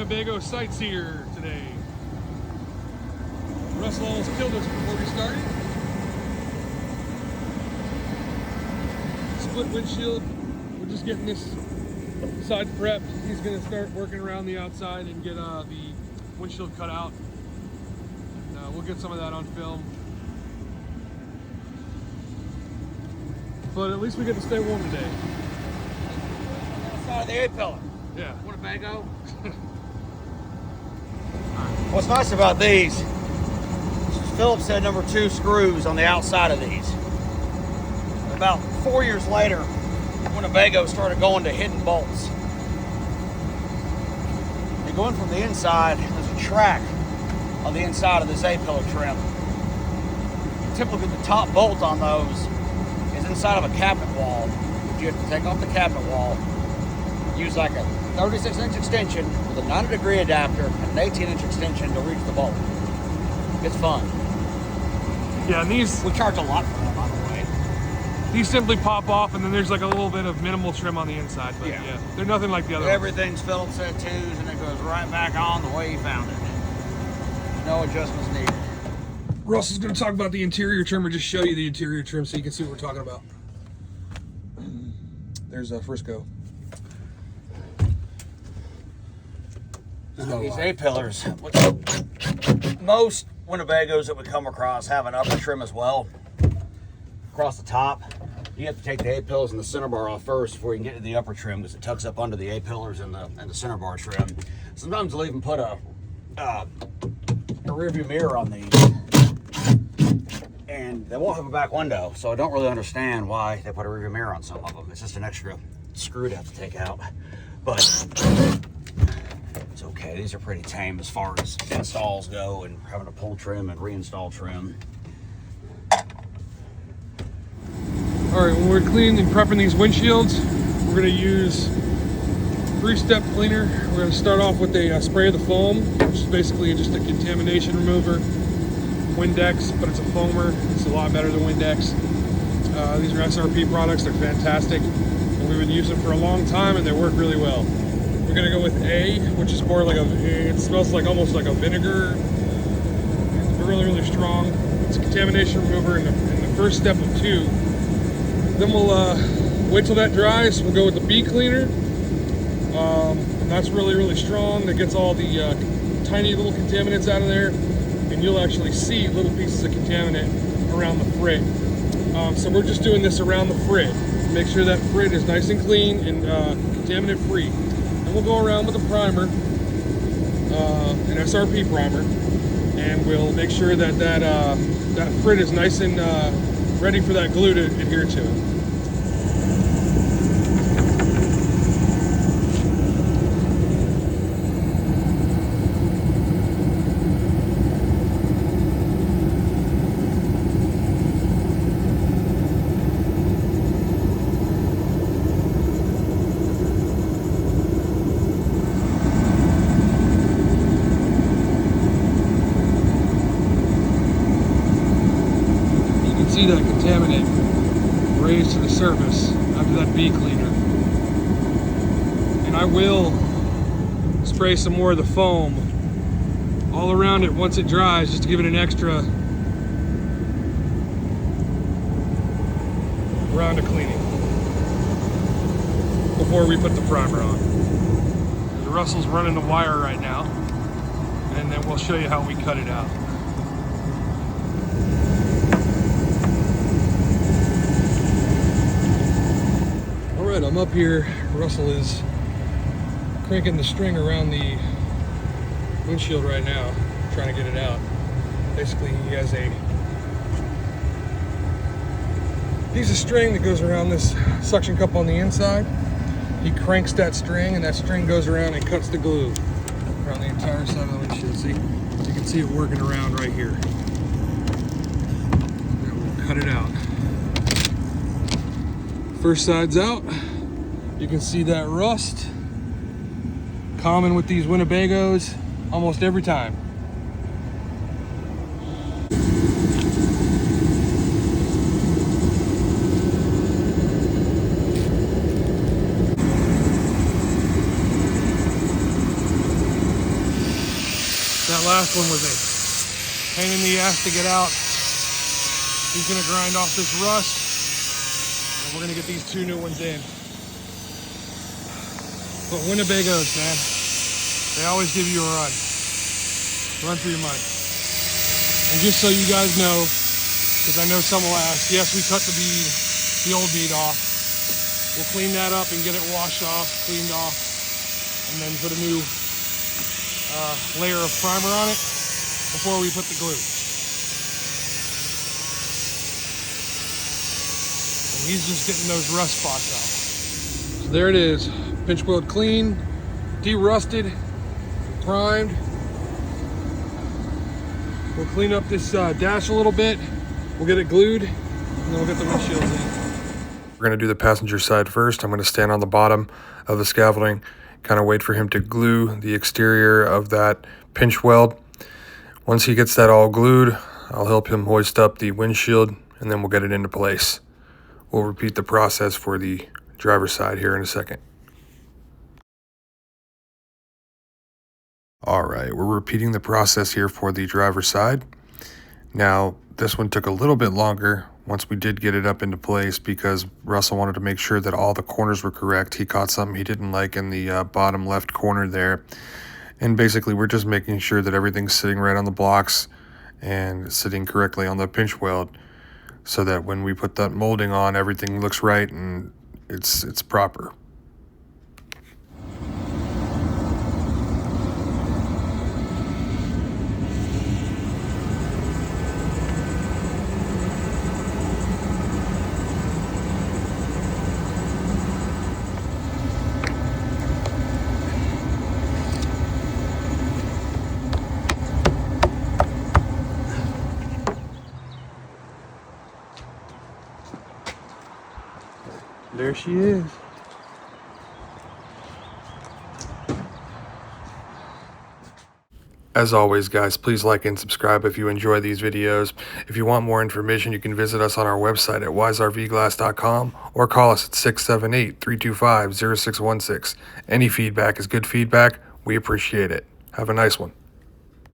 Winnebago sightseer today. Russell almost killed us before we started. Split windshield. We're just getting this side prepped. He's going to start working around the outside and get the windshield cut out. And, we'll get some of that on film. But at least we get to stay warm today. Outside of the A-pillar. Yeah. Winnebago. What's nice about these, Phillips had number 2 screws on the outside of these. About 4 years later, Winnebago started going to hidden bolts. And going from the inside, there's a track on the inside of this A-pillar trim. Typically the top bolt on those is inside of a cabinet wall. You have to take off the cabinet wall, use like a 36-inch extension with a 90-degree adapter and an 18-inch extension to reach the bolt. It's fun. Yeah, and these... We charge a lot for them, by the way. These simply pop off, and then there's like a little bit of minimal trim on the inside, but yeah they're nothing like the other Everything's Phillips set 2s, and it goes right back on the way you found it. No adjustments needed. Russell's going to talk about the interior trim, or just show you the interior trim so you can see what we're talking about. There's Frisco. These A-pillars, most Winnebagos that we come across have an upper trim as well. Across the top, you have to take the A-pillars and the center bar off first before you can get to the upper trim, because it tucks up under the A-pillars and the center bar trim. Sometimes they'll even put a rear view mirror on these, and they won't have a back window, so I don't really understand why they put a rear view mirror on some of them. It's just an extra screw to have to take out, but it's okay. These are pretty tame as far as installs go and having to pull trim and reinstall trim. All right, when we're cleaning and prepping these windshields, we're going to use 3-step cleaner. We're going to start off with a spray of the foam, which is basically just a contamination remover. Windex, but it's a foamer. It's a lot better than Windex. These are SRP products. They're fantastic, and we've been using them for a long time, and they work really well. We're going to go with A, which is more like it smells like almost like a vinegar. It's really, really strong. It's a contamination remover in the first step of 2. Then we'll wait till that dries. We'll go with the B cleaner. And that's really, really strong. That gets all the tiny little contaminants out of there. And you'll actually see little pieces of contaminant around the frit. So we're just doing this around the frit. Make sure that frit is nice and clean and contaminant free. And we'll go around with a primer, an SRP primer, and we'll make sure that that frit is nice and ready for that glue to adhere to it. See that contaminant raised to the surface after that B cleaner. And I will spray some more of the foam all around it once it dries, just to give it an extra round of cleaning before we put the primer on. The Russell's running the wire right now, and then we'll show you how we cut it out. I'm up here. Russell is cranking the string around the windshield right now, trying to get it out. Basically, he has a piece of string that goes around this suction cup on the inside. He cranks that string, and that string goes around and cuts the glue around the entire side of the windshield. See, you can see it working around right here. And we'll cut it out. First side's out. You can see that rust. Common with these Winnebagos almost every time. last one was a pain in the ass to get out. He's gonna grind off this rust, and we're gonna get these 2 new ones in. But Winnebagos, man, they always give you a run for your money. And just so you guys know, because I know some will ask, yes, we cut the old bead off. We'll clean that up and get it washed off, cleaned off, and then put a new layer of primer on it before we put the glue. And he's just getting those rust spots out. So there it is, pinch weld clean, de-rusted, primed. We'll clean up this dash a little bit, we'll get it glued, and then we'll get the windshields in. We're gonna do the passenger side first. I'm gonna stand on the bottom of the scaffolding, kind of wait for him to glue the exterior of that pinch weld. Once he gets that all glued, I'll help him hoist up the windshield, and then we'll get it into place. We'll repeat the process for the driver's side here in a second. All right, we're repeating the process here for the driver's side. Now, this one took a little bit longer once we did get it up into place because Russell wanted to make sure that all the corners were correct. He caught something he didn't like in the bottom left corner there. And basically, we're just making sure that everything's sitting right on the blocks and sitting correctly on the pinch weld so that when we put that molding on, everything looks right and it's proper. There she is. As always, guys, please like and subscribe if you enjoy these videos. If you want more information, you can visit us on our website at wiservglass.com or call us at 678-325-0616. Any feedback is good feedback. We appreciate it. Have a nice one.